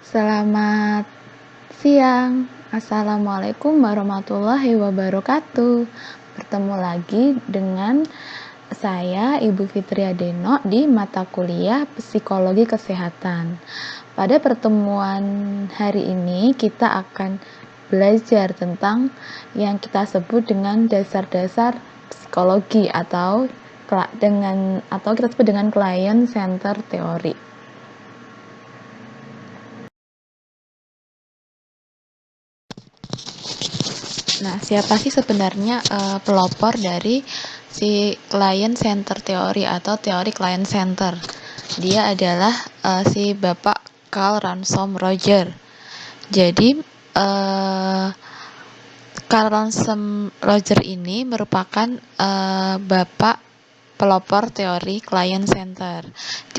Selamat siang. Assalamualaikum warahmatullahi wabarakatuh. Bertemu lagi dengan saya, Ibu Fitria Deno, di mata kuliah Psikologi Kesehatan. Pada pertemuan hari ini, kita akan belajar tentang yang kita sebut dengan dasar-dasar psikologi atau kita sebut dengan client center theory. Nah, siapa sih sebenarnya pelopor dari si client center theory atau teori client center? Dia adalah si Bapak Carl Ransom Roger. Jadi Carl Ransom Roger ini merupakan bapak pelopor teori client center.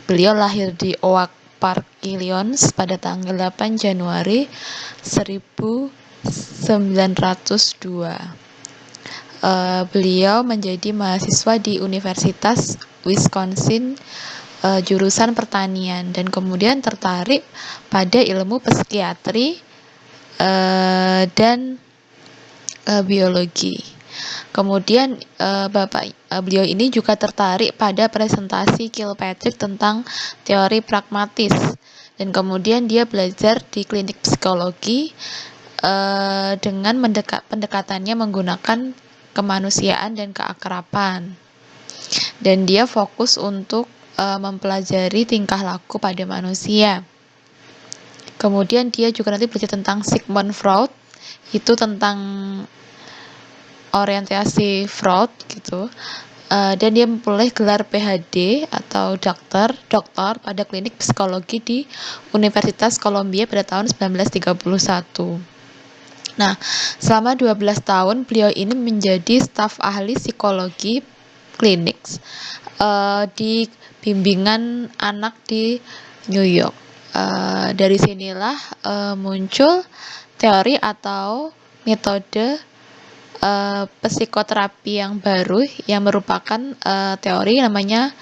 Beliau lahir di Oak Park, Illinois pada tanggal 8 Januari 1902. Beliau menjadi mahasiswa di Universitas Wisconsin jurusan pertanian dan kemudian tertarik pada ilmu psikiatri dan biologi. Kemudian beliau ini juga tertarik pada presentasi Kilpatrick tentang teori pragmatis dan kemudian dia belajar di klinik psikologi dengan pendekatannya menggunakan kemanusiaan dan keakraban. Dan dia fokus untuk mempelajari tingkah laku pada manusia. Kemudian dia juga nanti belajar tentang Sigmund Freud, itu tentang orientasi Freud gitu. Dan dia memperoleh gelar PhD atau doktor pada klinik psikologi di Universitas Columbia pada tahun 1931. Nah, selama 12 tahun beliau ini menjadi staf ahli psikologi klinik di bimbingan anak di New York. Dari sinilah muncul teori atau metode psikoterapi yang baru yang merupakan teori namanya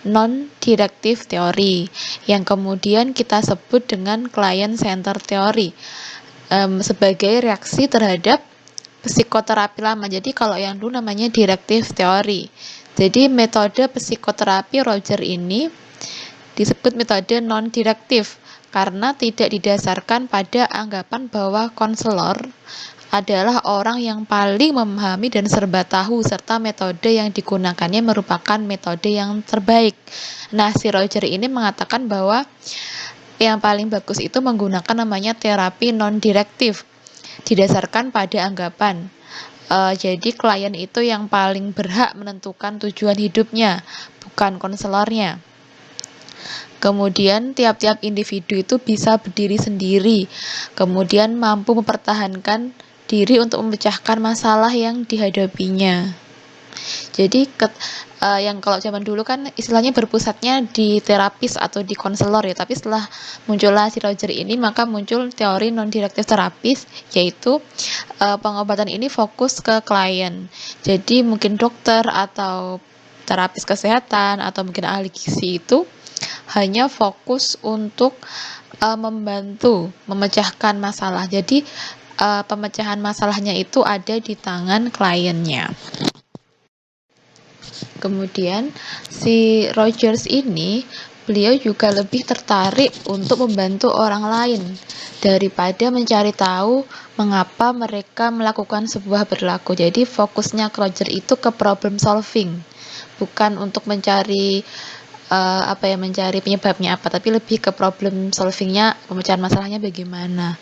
non-directive theory yang kemudian kita sebut dengan client center theory sebagai reaksi terhadap psikoterapi lama. Jadi kalau yang dulu namanya directive theory. Jadi metode psikoterapi Roger ini disebut metode non-directive karena tidak didasarkan pada anggapan bahwa konselor adalah orang yang paling memahami dan serba tahu serta metode yang digunakannya merupakan metode yang terbaik. Nah, si Roger ini mengatakan bahwa yang paling bagus itu menggunakan namanya terapi non-direktif didasarkan pada anggapan. Jadi klien itu yang paling berhak menentukan tujuan hidupnya, bukan konselornya. Kemudian tiap-tiap individu itu bisa berdiri sendiri, kemudian mampu mempertahankan diri untuk memecahkan masalah yang dihadapinya. Jadi yang kalau zaman dulu kan istilahnya berpusatnya di terapis atau di konselor ya, tapi setelah muncullah si Roger ini maka muncul teori non-directive terapis, yaitu pengobatan ini fokus ke klien. Jadi mungkin dokter atau terapis kesehatan atau mungkin ahli gizi itu hanya fokus untuk membantu memecahkan masalah. Jadi pemecahan masalahnya itu ada di tangan kliennya. Kemudian si Rogers ini beliau juga lebih tertarik untuk membantu orang lain daripada mencari tahu mengapa mereka melakukan sebuah perilaku. Jadi fokusnya Roger itu ke problem solving, bukan untuk mencari mencari penyebabnya apa, tapi lebih ke problem solvingnya, pemecahan masalahnya bagaimana.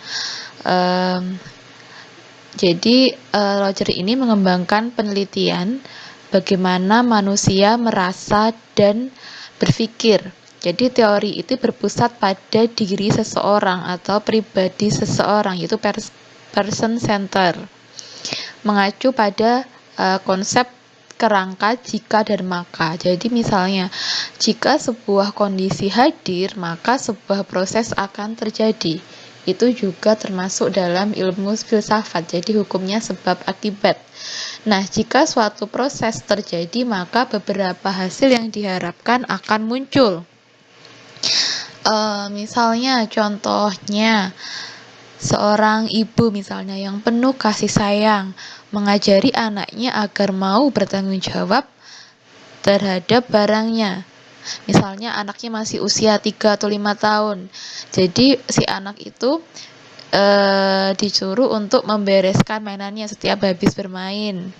Jadi Roger ini mengembangkan penelitian bagaimana manusia merasa dan berpikir. Jadi teori itu berpusat pada diri seseorang atau pribadi seseorang, yaitu person center. Mengacu pada konsep kerangka jika dan maka. Jadi misalnya, jika sebuah kondisi hadir, maka sebuah proses akan terjadi. Itu juga termasuk dalam ilmu filsafat. Jadi hukumnya sebab akibat. Nah, jika suatu proses terjadi, maka beberapa hasil yang diharapkan akan muncul. Misalnya contohnya seorang ibu misalnya yang penuh kasih sayang mengajari anaknya agar mau bertanggung jawab terhadap barangnya. Misalnya anaknya masih usia 3 atau 5 tahun. Jadi si anak itu disuruh untuk membereskan mainannya setiap habis bermain.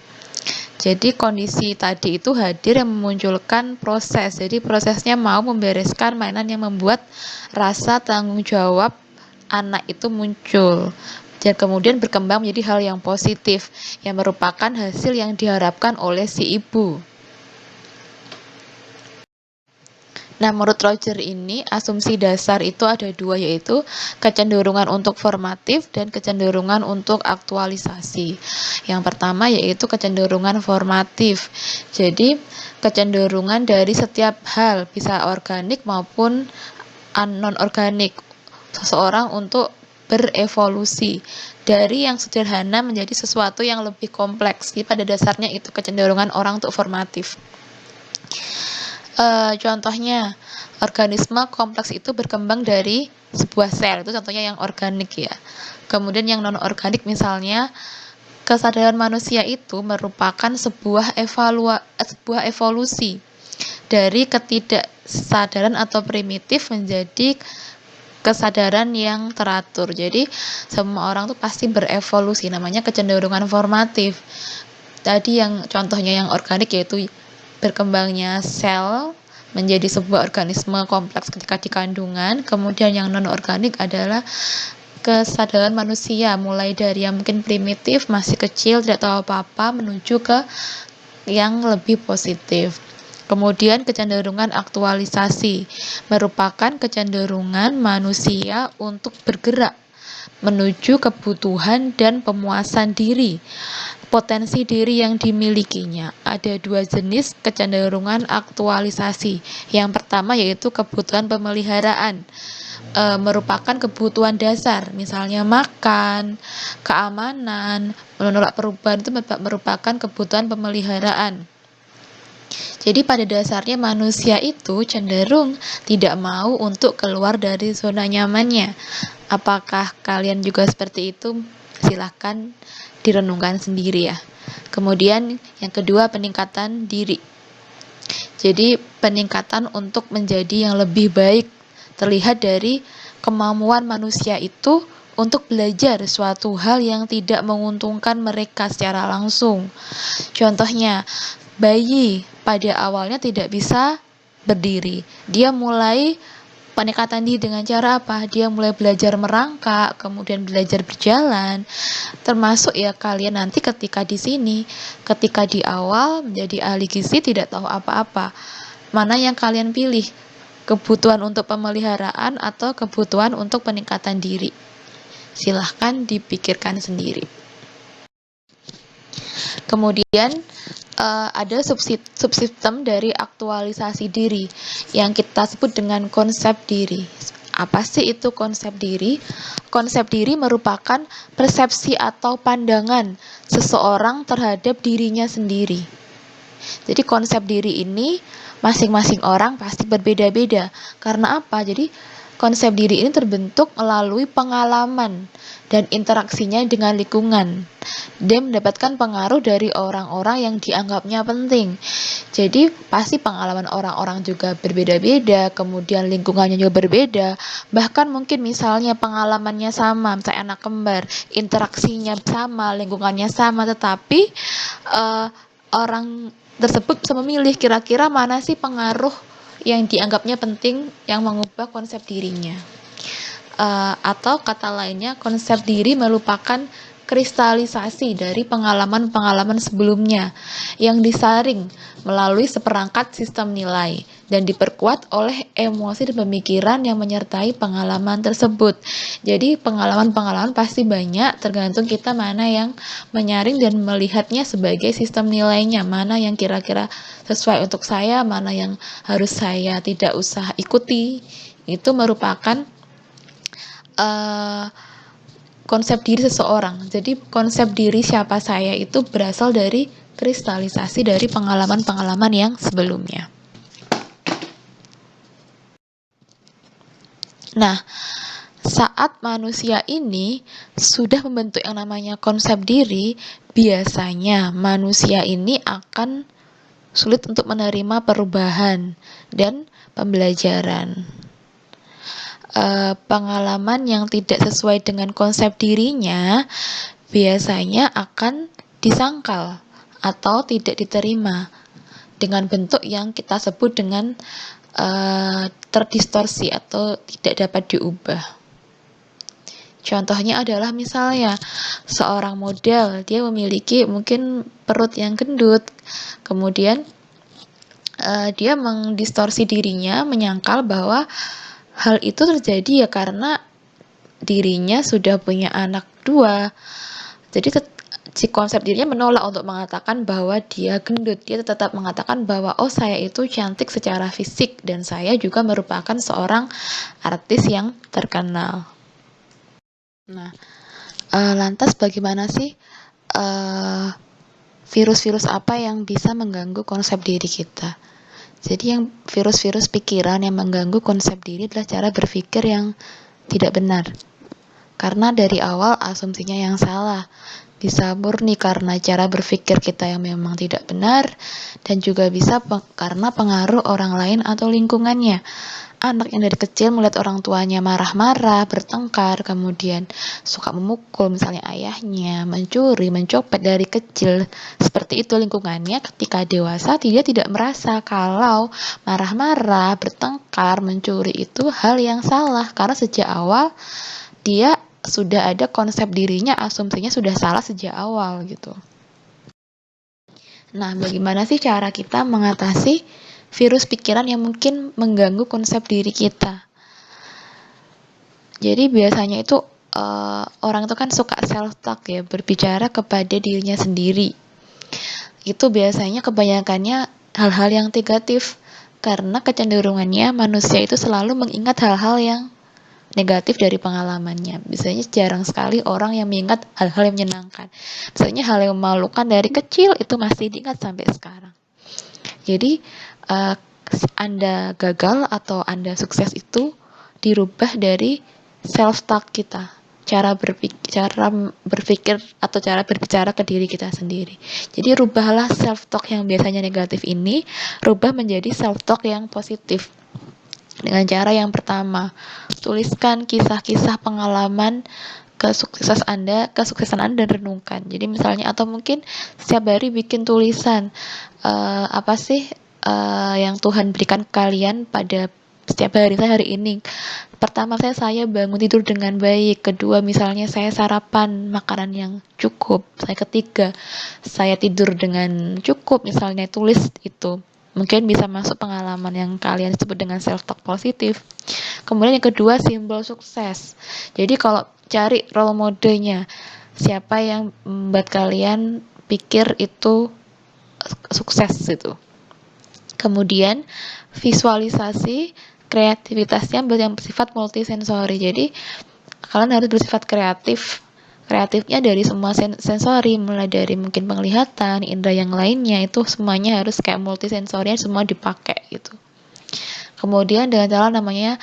Jadi kondisi tadi itu hadir yang memunculkan proses. Jadi prosesnya mau membereskan mainan yang membuat rasa tanggung jawab anak itu muncul. Dan kemudian berkembang menjadi hal yang positif yang merupakan hasil yang diharapkan oleh si ibu. Nah, menurut Roger ini, asumsi dasar itu ada dua, yaitu kecenderungan untuk formatif dan kecenderungan untuk aktualisasi. Yang pertama yaitu kecenderungan formatif. Jadi, kecenderungan dari setiap hal, bisa organik maupun non-organik, seseorang untuk berevolusi dari yang sederhana menjadi sesuatu yang lebih kompleks. Jadi pada dasarnya itu kecenderungan orang untuk formatif. Contohnya, organisme kompleks itu berkembang dari sebuah sel, itu contohnya yang organik ya. Kemudian yang non-organik misalnya, kesadaran manusia itu merupakan sebuah evolusi dari ketidaksadaran atau primitif menjadi kesadaran yang teratur. Jadi semua orang tuh pasti berevolusi, namanya kecenderungan formatif. Tadi yang contohnya yang organik yaitu berkembangnya sel menjadi sebuah organisme kompleks ketika di kandungan. Kemudian yang non-organik adalah kesadaran manusia, mulai dari yang mungkin primitif, masih kecil, tidak tahu apa-apa, menuju ke yang lebih positif. Kemudian kecenderungan aktualisasi merupakan kecenderungan manusia untuk bergerak menuju kebutuhan dan pemuasan diri. Potensi diri yang dimilikinya. Ada dua jenis kecenderungan aktualisasi. Yang pertama yaitu kebutuhan pemeliharaan. Merupakan kebutuhan dasar, misalnya makan, keamanan, menolak perubahan itu merupakan kebutuhan pemeliharaan. Jadi pada dasarnya manusia itu cenderung tidak mau untuk keluar dari zona nyamannya. Apakah kalian juga seperti itu? Silahkan direnungkan sendiri ya. Kemudian yang kedua, peningkatan diri. Jadi peningkatan untuk menjadi yang lebih baik terlihat dari kemampuan manusia itu untuk belajar suatu hal yang tidak menguntungkan mereka secara langsung. Contohnya, bayi pada awalnya tidak bisa berdiri. Dia mulai peningkatan diri dengan cara apa? Dia mulai belajar merangkak, kemudian belajar berjalan. Termasuk ya kalian nanti ketika di sini, ketika di awal menjadi ahli gizi tidak tahu apa-apa. Mana yang kalian pilih? Kebutuhan untuk pemeliharaan atau kebutuhan untuk peningkatan diri? Silahkan dipikirkan sendiri. Kemudian ada subsistem dari aktualisasi diri yang kita sebut dengan konsep diri. Apa sih itu konsep diri? Konsep diri merupakan persepsi atau pandangan seseorang terhadap dirinya sendiri. Jadi konsep diri ini masing-masing orang pasti berbeda-beda. Karena apa? Jadi konsep diri ini terbentuk melalui pengalaman dan interaksinya dengan lingkungan. Dia mendapatkan pengaruh dari orang-orang yang dianggapnya penting. Jadi pasti pengalaman orang-orang juga berbeda-beda, kemudian lingkungannya juga berbeda. Bahkan mungkin misalnya pengalamannya sama, misalnya anak kembar, interaksinya sama, lingkungannya sama, tetapi orang tersebut bisa memilih kira-kira mana sih pengaruh yang dianggapnya penting yang mengubah konsep dirinya. Atau kata lainnya, konsep diri merupakan kristalisasi dari pengalaman-pengalaman sebelumnya yang disaring melalui seperangkat sistem nilai dan diperkuat oleh emosi dan pemikiran yang menyertai pengalaman tersebut. Jadi pengalaman-pengalaman pasti banyak, tergantung kita mana yang menyaring dan melihatnya sebagai sistem nilainya, mana yang kira-kira sesuai untuk saya, mana yang harus saya tidak usah ikuti. Itu merupakan konsep diri seseorang. Jadi konsep diri siapa saya itu berasal dari kristalisasi dari pengalaman-pengalaman yang sebelumnya. Nah, saat manusia ini sudah membentuk yang namanya konsep diri, biasanya manusia ini akan sulit untuk menerima perubahan dan pembelajaran. Pengalaman yang tidak sesuai dengan konsep dirinya biasanya akan disangkal atau tidak diterima dengan bentuk yang kita sebut dengan terdistorsi atau tidak dapat diubah. Contohnya adalah misalnya seorang model, dia memiliki mungkin perut yang gendut, kemudian dia mendistorsi dirinya, menyangkal bahwa hal itu terjadi ya karena dirinya sudah punya anak 2. Jadi si konsep dirinya menolak untuk mengatakan bahwa dia gendut. Dia tetap mengatakan bahwa oh saya itu cantik secara fisik dan saya juga merupakan seorang artis yang terkenal. Nah, lantas bagaimana sih virus-virus apa yang bisa mengganggu konsep diri kita? Jadi yang virus-virus pikiran yang mengganggu konsep diri adalah cara berpikir yang tidak benar. Karena dari awal asumsinya yang salah. Bisa murni karena cara berpikir kita yang memang tidak benar, dan juga bisa karena pengaruh orang lain atau lingkungannya. Anak yang dari kecil melihat orang tuanya marah-marah, bertengkar, kemudian suka memukul misalnya ayahnya, mencuri, mencopet dari kecil. Seperti itu lingkungannya, ketika dewasa dia tidak merasa kalau marah-marah, bertengkar, mencuri itu hal yang salah. Karena sejak awal dia sudah ada konsep dirinya, asumsinya sudah salah sejak awal gitu. Nah, bagaimana sih cara kita mengatasi virus pikiran yang mungkin mengganggu konsep diri kita? Jadi biasanya itu orang itu kan suka self-talk ya, berbicara kepada dirinya sendiri. Itu biasanya kebanyakannya hal-hal yang negatif, karena kecenderungannya manusia itu selalu mengingat hal-hal yang negatif dari pengalamannya. Biasanya jarang sekali orang yang mengingat hal-hal yang menyenangkan. Misalnya hal yang memalukan dari kecil itu masih diingat sampai sekarang. Jadi Anda gagal atau Anda sukses itu dirubah dari self-talk kita, cara berpikir atau cara berbicara ke diri kita sendiri. Jadi rubahlah self-talk yang biasanya negatif ini, rubah menjadi self-talk yang positif. Dengan cara yang pertama, tuliskan kisah-kisah pengalaman kesuksesan Anda dan renungkan. Jadi misalnya atau mungkin setiap hari bikin tulisan apa sih yang Tuhan berikan ke kalian pada setiap hari saya hari ini. Pertama saya bangun tidur dengan baik. Kedua misalnya saya sarapan makanan yang cukup. Ketiga saya tidur dengan cukup. Misalnya tulis itu. Mungkin bisa masuk pengalaman yang kalian sebut dengan self-talk positif. Kemudian yang kedua, simbol sukses. Jadi kalau cari role modelnya, siapa yang membuat kalian pikir itu sukses gitu. Kemudian visualisasi kreativitasnya yang bersifat multisensori. Jadi kalian harus bersifat kreatif. Kreatifnya dari semua sensori, mulai dari mungkin penglihatan, indera yang lainnya, itu semuanya harus kayak multisensori, semua dipakai gitu. Kemudian dengan cara namanya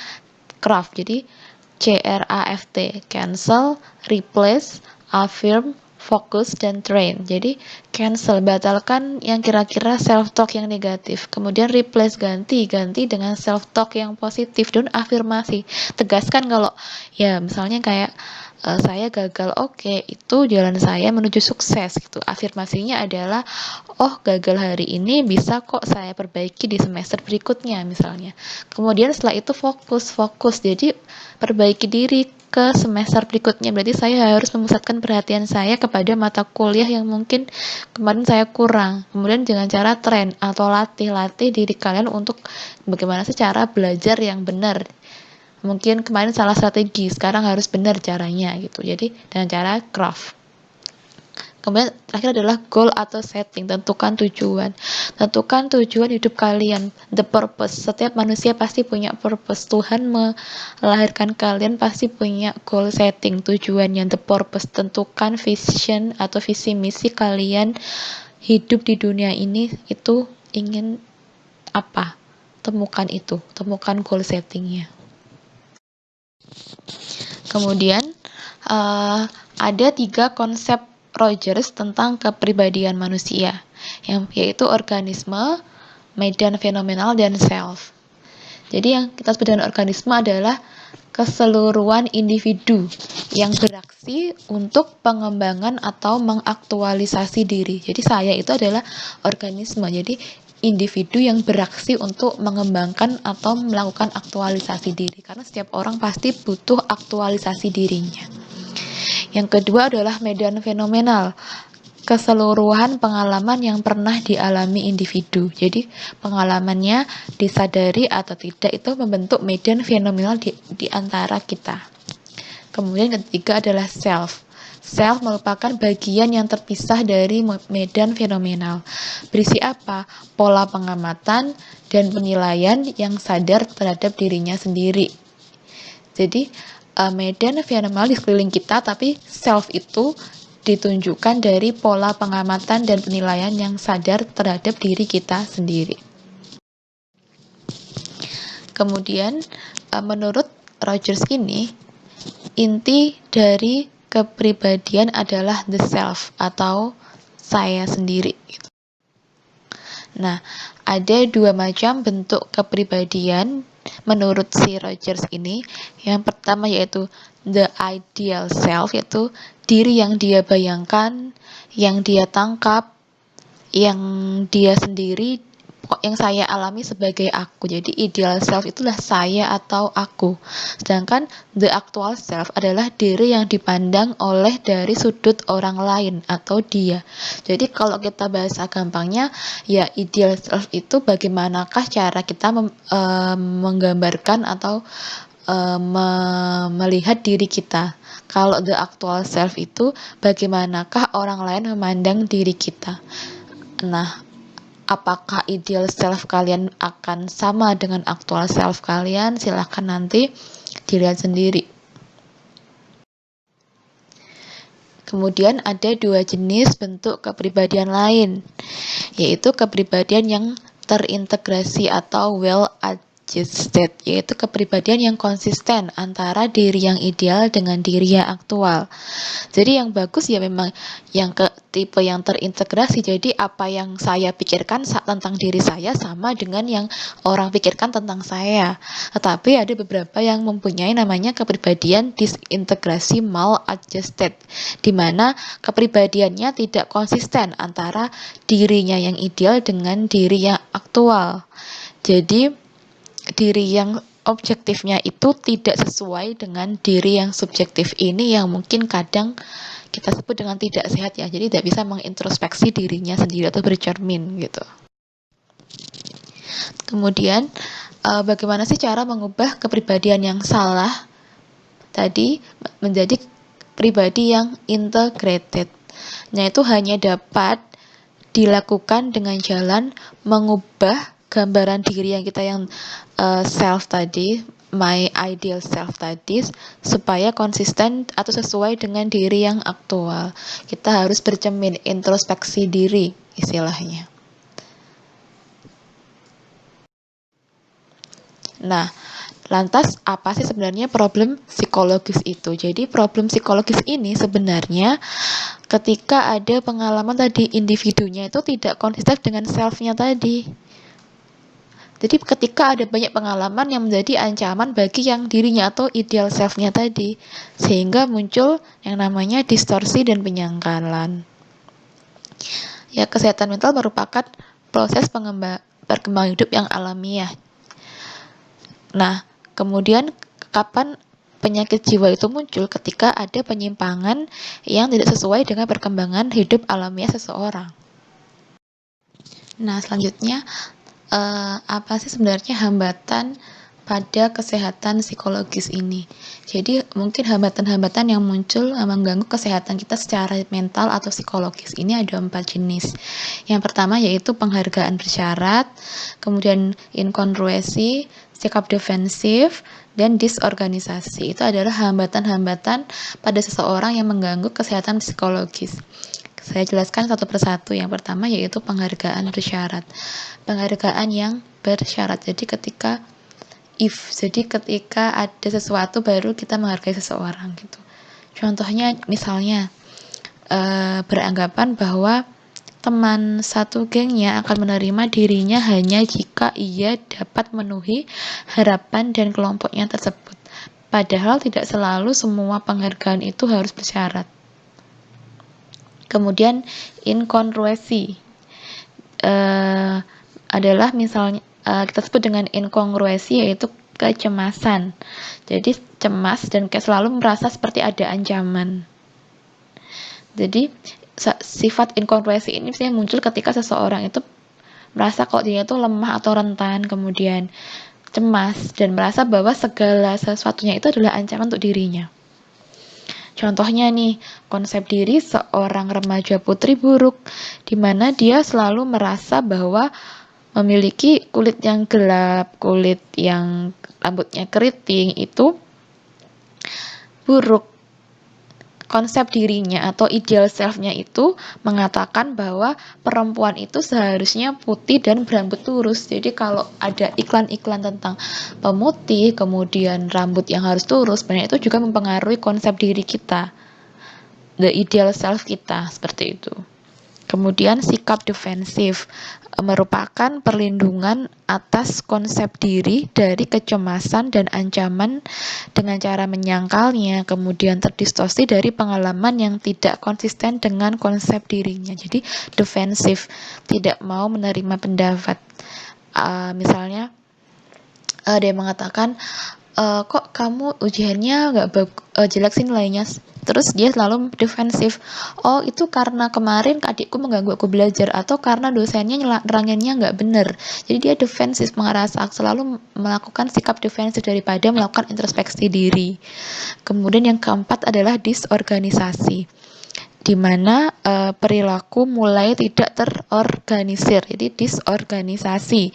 craft. Jadi CRAFT, cancel, replace, affirm, focus, dan train. Jadi cancel, batalkan yang kira-kira self-talk yang negatif. Kemudian replace, ganti dengan self-talk yang positif, dan afirmasi. Tegaskan kalau ya misalnya kayak saya gagal, oke, itu jalan saya menuju sukses gitu. Afirmasinya adalah oh gagal hari ini bisa kok saya perbaiki di semester berikutnya misalnya. Kemudian setelah itu fokus. Jadi perbaiki diri ke semester berikutnya. Berarti saya harus memusatkan perhatian saya kepada mata kuliah yang mungkin kemarin saya kurang. Kemudian dengan cara train atau latih diri kalian untuk bagaimana sih cara belajar yang benar. Mungkin kemarin salah strategi, sekarang harus benar caranya gitu. Jadi dengan cara craft. Kemudian terakhir adalah goal atau setting, tentukan tujuan. Tentukan tujuan hidup kalian, the purpose. Setiap manusia pasti punya purpose. Tuhan melahirkan kalian pasti punya goal setting, tujuannya, the purpose. Tentukan vision atau visi misi kalian hidup di dunia ini itu ingin apa. Temukan itu, temukan goal settingnya. Kemudian ada 3 konsep Rogers tentang kepribadian manusia, yaitu organisme, medan fenomenal, dan self. Jadi yang kita sebut dengan organisme adalah keseluruhan individu yang beraksi untuk pengembangan atau mengaktualisasi diri. Jadi saya itu adalah organisme. Jadi individu yang beraksi untuk mengembangkan atau melakukan aktualisasi diri. Karena setiap orang pasti butuh aktualisasi dirinya. Yang kedua adalah medan fenomenal, keseluruhan pengalaman yang pernah dialami individu. Jadi pengalamannya disadari atau tidak itu membentuk medan fenomenal di antara kita. Kemudian ketiga adalah self. Self merupakan bagian yang terpisah dari medan fenomenal. Berisi apa? Pola pengamatan dan penilaian yang sadar terhadap dirinya sendiri. Jadi medan fenomenal di sekeliling kita, tapi self itu ditunjukkan dari pola pengamatan dan penilaian yang sadar terhadap diri kita sendiri. Kemudian menurut Rogers ini, inti dari kepribadian adalah the self atau saya sendiri. Nah, ada 2 macam bentuk kepribadian menurut si Rogers ini. Yang pertama yaitu the ideal self, yaitu diri yang dia bayangkan, yang dia tangkap, yang dia sendiri, yang saya alami sebagai aku. Jadi ideal self itulah saya atau aku. Sedangkan the actual self adalah diri yang dipandang oleh dari sudut orang lain atau dia. Jadi kalau kita bahasa gampangnya, ya ideal self itu bagaimanakah cara kita menggambarkan atau melihat diri kita. Kalau the actual self itu bagaimanakah orang lain memandang diri kita. Nah, apakah ideal self kalian akan sama dengan actual self kalian? Silahkan nanti dilihat sendiri. Kemudian ada 2 jenis bentuk kepribadian lain, yaitu kepribadian yang terintegrasi atau well adjusted, yaitu kepribadian yang konsisten antara diri yang ideal dengan diri yang aktual. Jadi yang bagus ya memang yang tipe yang terintegrasi. Jadi apa yang saya pikirkan tentang diri saya sama dengan yang orang pikirkan tentang saya. Tetapi ada beberapa yang mempunyai namanya kepribadian disintegrasi maladjusted, di mana kepribadiannya tidak konsisten antara dirinya yang ideal dengan diri yang aktual. Jadi diri yang objektifnya itu tidak sesuai dengan diri yang subjektif ini, yang mungkin kadang kita sebut dengan tidak sehat ya. Jadi tidak bisa mengintrospeksi dirinya sendiri atau bercermin gitu. Kemudian bagaimana sih cara mengubah kepribadian yang salah tadi menjadi pribadi yang integrated? Nah, itu hanya dapat dilakukan dengan jalan mengubah gambaran diri yang kita yang self tadi, my ideal self tadi, supaya konsisten atau sesuai dengan diri yang aktual. Kita harus bercermin, introspeksi diri istilahnya. Nah, lantas apa sih sebenarnya problem psikologis itu? Jadi problem psikologis ini sebenarnya ketika ada pengalaman tadi individunya itu tidak konsisten dengan self-nya tadi. Jadi ketika ada banyak pengalaman yang menjadi ancaman bagi yang dirinya atau ideal self-nya tadi, sehingga muncul yang namanya distorsi dan penyangkalan. Ya, kesehatan mental merupakan proses perkembangan hidup yang alamiah. Nah, kemudian kapan penyakit jiwa itu muncul? Ketika ada penyimpangan yang tidak sesuai dengan perkembangan hidup alamiah seseorang. Nah, selanjutnya apa sih sebenarnya hambatan pada kesehatan psikologis ini? Jadi mungkin hambatan-hambatan yang muncul mengganggu kesehatan kita secara mental atau psikologis ini ada 4 jenis. Yang pertama yaitu penghargaan bersyarat, kemudian inkongruensi, sikap defensif, dan disorganisasi. Itu adalah hambatan-hambatan pada seseorang yang mengganggu kesehatan psikologis. Saya jelaskan satu persatu. Yang pertama yaitu penghargaan bersyarat. Penghargaan yang bersyarat. Jadi ketika if. Jadi ketika ada sesuatu baru kita menghargai seseorang gitu. Contohnya misalnya beranggapan bahwa teman satu gengnya akan menerima dirinya hanya jika ia dapat memenuhi harapan dan kelompoknya tersebut. Padahal tidak selalu semua penghargaan itu harus bersyarat. Kemudian inkongruensi adalah misalnya kita sebut dengan inkongruensi, yaitu kecemasan. Jadi cemas dan kayak selalu merasa seperti ada ancaman. Jadi sifat inkongruensi ini biasanya muncul ketika seseorang itu merasa kalau dia itu lemah atau rentan, kemudian cemas dan merasa bahwa segala sesuatunya itu adalah ancaman untuk dirinya. Contohnya nih, konsep diri seorang remaja putri buruk, di mana dia selalu merasa bahwa memiliki kulit yang gelap, kulit yang rambutnya keriting itu buruk. Konsep dirinya atau ideal self-nya itu mengatakan bahwa perempuan itu seharusnya putih dan berambut lurus. Jadi kalau ada iklan-iklan tentang pemutih, kemudian rambut yang harus lurus, sebenarnya itu juga mempengaruhi konsep diri kita, the ideal self kita, seperti itu. Kemudian sikap defensif merupakan perlindungan atas konsep diri dari kecemasan dan ancaman dengan cara menyangkalnya, kemudian terdistorsi dari pengalaman yang tidak konsisten dengan konsep dirinya. Jadi defensif, tidak mau menerima pendapat. Misalnya dia mengatakan, kok kamu ujiannya nggak jelek sih nilainya. Terus dia selalu defensif. Oh, itu karena kemarin adikku mengganggu aku belajar, atau karena dosennya neranginnya nggak bener. Jadi dia defensif, merasa selalu melakukan sikap defensif daripada melakukan introspeksi diri. Kemudian yang keempat adalah disorganisasi, di mana perilaku mulai tidak terorganisir. Jadi disorganisasi.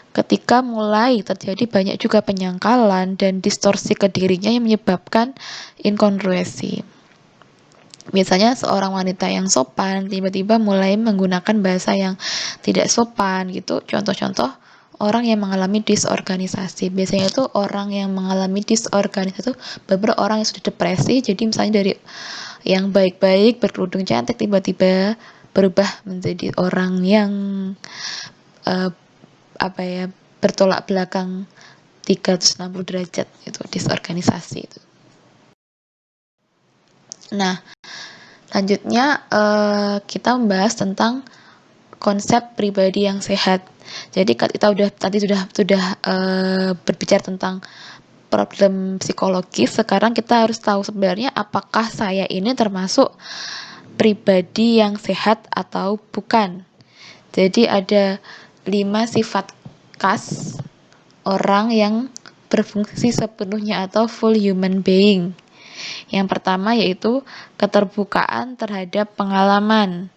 Ketika mulai terjadi banyak juga penyangkalan dan distorsi ke dirinya yang menyebabkan inkongruensi. Biasanya seorang wanita yang sopan tiba-tiba mulai menggunakan bahasa yang tidak sopan gitu. Contoh-contoh orang yang mengalami disorganisasi. Biasanya itu orang yang mengalami disorganisasi itu beberapa orang yang sudah depresi. Jadi misalnya dari yang baik-baik berkerudung cantik tiba-tiba berubah menjadi orang yang bertolak belakang 360 derajat, itu disorganisasi itu. Nah, selanjutnya kita membahas tentang konsep pribadi yang sehat. Jadi kita sudah berbicara tentang problem psikologis. Sekarang kita harus tahu sebenarnya apakah saya ini termasuk pribadi yang sehat atau bukan. Jadi ada 5 sifat khas orang yang berfungsi sepenuhnya atau full human being. Yang pertama yaitu keterbukaan terhadap pengalaman.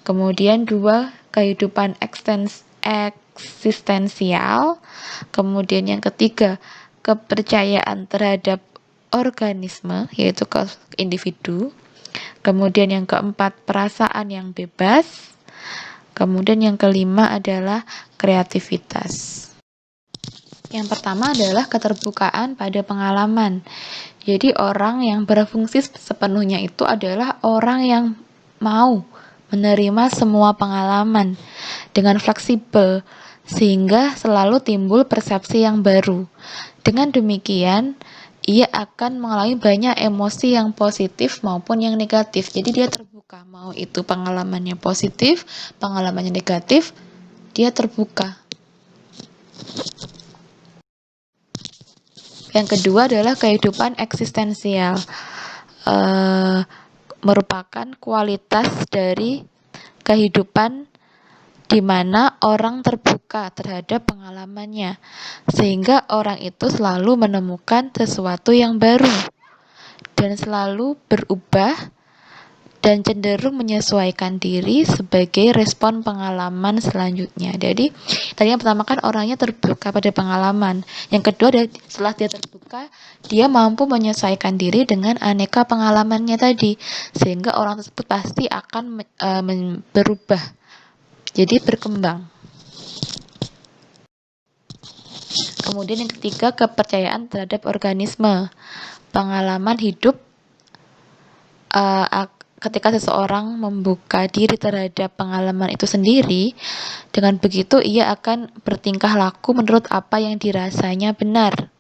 Kemudian 2, kehidupan eksistensial. Kemudian yang ketiga, kepercayaan terhadap organisme, yaitu ke individu. Kemudian yang keempat, perasaan yang bebas. Kemudian yang kelima adalah kreativitas. Yang pertama adalah keterbukaan pada pengalaman. Jadi orang yang berfungsi sepenuhnya itu adalah orang yang mau menerima semua pengalaman dengan fleksibel, sehingga selalu timbul persepsi yang baru. Dengan demikian, ia akan mengalami banyak emosi yang positif maupun yang negatif. Jadi dia terbuka, mau itu pengalamannya positif, pengalamannya negatif, dia terbuka. Yang kedua adalah kehidupan eksistensial. Merupakan kualitas dari kehidupan di mana orang terbuka terhadap pengalamannya, sehingga orang itu selalu menemukan sesuatu yang baru dan selalu berubah dan cenderung menyesuaikan diri sebagai respon pengalaman selanjutnya. Jadi tadi yang pertama kan orangnya terbuka pada pengalaman. Yang kedua adalah setelah dia terbuka, dia mampu menyesuaikan diri dengan aneka pengalamannya tadi, sehingga orang tersebut pasti akan berubah, jadi berkembang. Kemudian yang ketiga, kepercayaan terhadap organisme. Pengalaman hidup, ketika seseorang membuka diri terhadap pengalaman itu sendiri, dengan begitu ia akan bertingkah laku menurut apa yang dirasanya benar,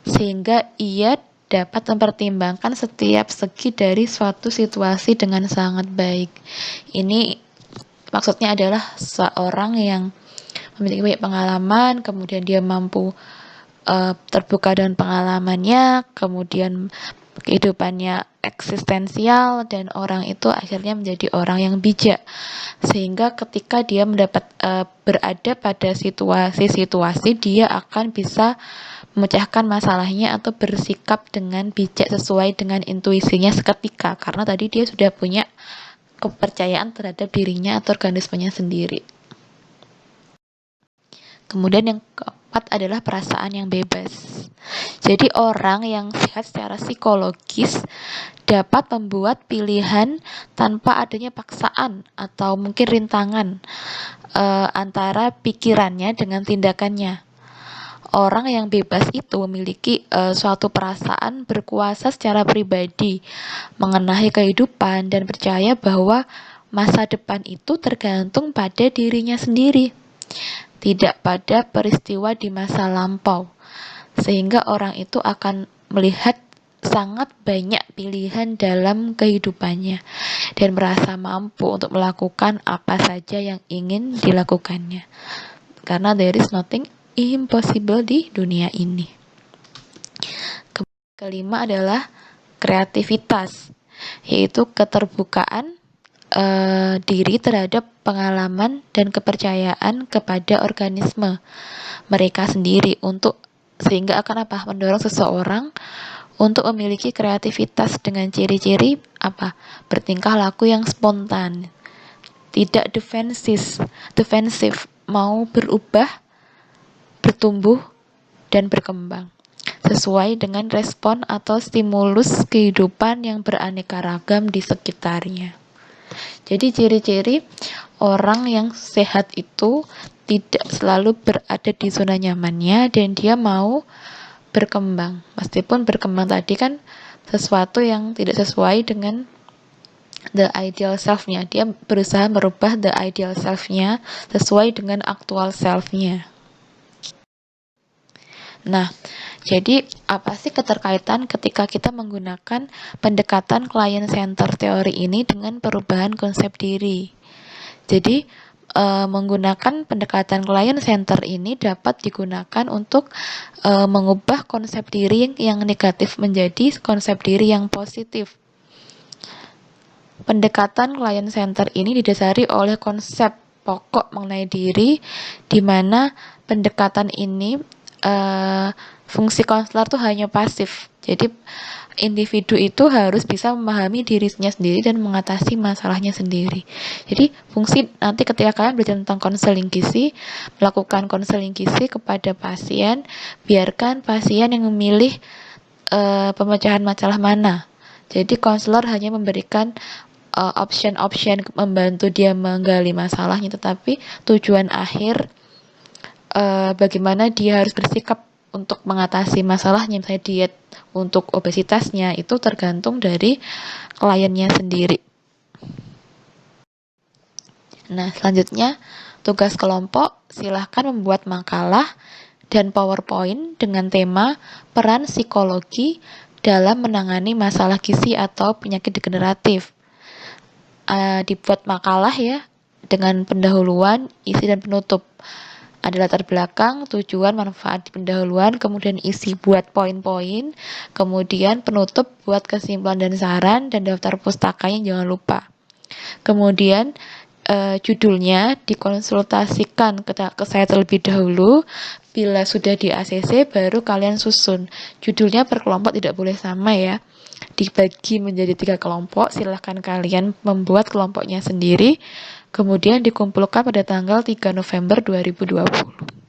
sehingga ia dapat mempertimbangkan setiap segi dari suatu situasi dengan sangat baik. Ini maksudnya adalah seorang yang memiliki banyak pengalaman, kemudian dia mampu terbuka dengan pengalamannya, kemudian kehidupannya eksistensial, dan orang itu akhirnya menjadi orang yang bijak, sehingga ketika dia berada pada situasi-situasi, dia akan bisa memecahkan masalahnya atau bersikap dengan bijak sesuai dengan intuisinya seketika, karena tadi dia sudah punya kepercayaan terhadap dirinya atau organismenya sendiri. Kemudian yang keempat adalah perasaan yang bebas. Jadi orang yang sehat secara psikologis dapat membuat pilihan tanpa adanya paksaan atau mungkin rintangan antara pikirannya dengan tindakannya. Orang yang bebas itu memiliki suatu perasaan berkuasa secara pribadi mengenai kehidupan dan percaya bahwa masa depan itu tergantung pada dirinya sendiri, tidak pada peristiwa di masa lampau, sehingga orang itu akan melihat sangat banyak pilihan dalam kehidupannya dan merasa mampu untuk melakukan apa saja yang ingin dilakukannya, karena there is nothing impossible di dunia ini. Kelima adalah kreativitas, yaitu keterbukaan diri terhadap pengalaman dan kepercayaan kepada organisme mereka sendiri, sehingga akan mendorong seseorang untuk memiliki kreativitas dengan ciri-ciri bertingkah laku yang spontan, tidak defensif, mau berubah, bertumbuh, dan berkembang sesuai dengan respon atau stimulus kehidupan yang beraneka ragam di sekitarnya. Jadi ciri-ciri orang yang sehat itu tidak selalu berada di zona nyamannya dan dia mau berkembang. Meskipun berkembang tadi kan sesuatu yang tidak sesuai dengan the ideal self-nya. Dia berusaha merubah the ideal self-nya sesuai dengan aktual self-nya. Nah, jadi apa sih keterkaitan ketika kita menggunakan pendekatan client center teori ini dengan perubahan konsep diri? Jadi menggunakan pendekatan client center ini dapat digunakan untuk mengubah konsep diri yang negatif menjadi konsep diri yang positif. Pendekatan client center ini didasari oleh konsep pokok mengenai diri, di mana pendekatan ini fungsi konselor tuh hanya pasif. Jadi individu itu harus bisa memahami dirinya sendiri dan mengatasi masalahnya sendiri. Jadi fungsi nanti ketika kalian belajar tentang konseling gizi, melakukan konseling gizi kepada pasien, biarkan pasien yang memilih pemecahan masalah mana. Jadi konselor hanya memberikan option membantu dia menggali masalahnya, tetapi tujuan akhir bagaimana dia harus bersikap untuk mengatasi masalahnya, misalnya diet untuk obesitasnya, itu tergantung dari kliennya sendiri. Nah, selanjutnya tugas kelompok, silahkan membuat makalah dan PowerPoint dengan tema peran psikologi dalam menangani masalah gizi atau penyakit degeneratif. Dibuat makalah ya, dengan pendahuluan, isi, dan penutup. Ada latar belakang, tujuan, manfaat di pendahuluan, kemudian isi buat poin-poin, kemudian penutup buat kesimpulan dan saran, dan daftar pustakanya jangan lupa. Kemudian judulnya dikonsultasikan ke saya terlebih dahulu. Bila sudah di ACC baru kalian susun. Judulnya per kelompok tidak boleh sama ya. Dibagi menjadi 3 kelompok, silahkan kalian membuat kelompoknya sendiri. Kemudian dikumpulkan pada tanggal 3 November 2020.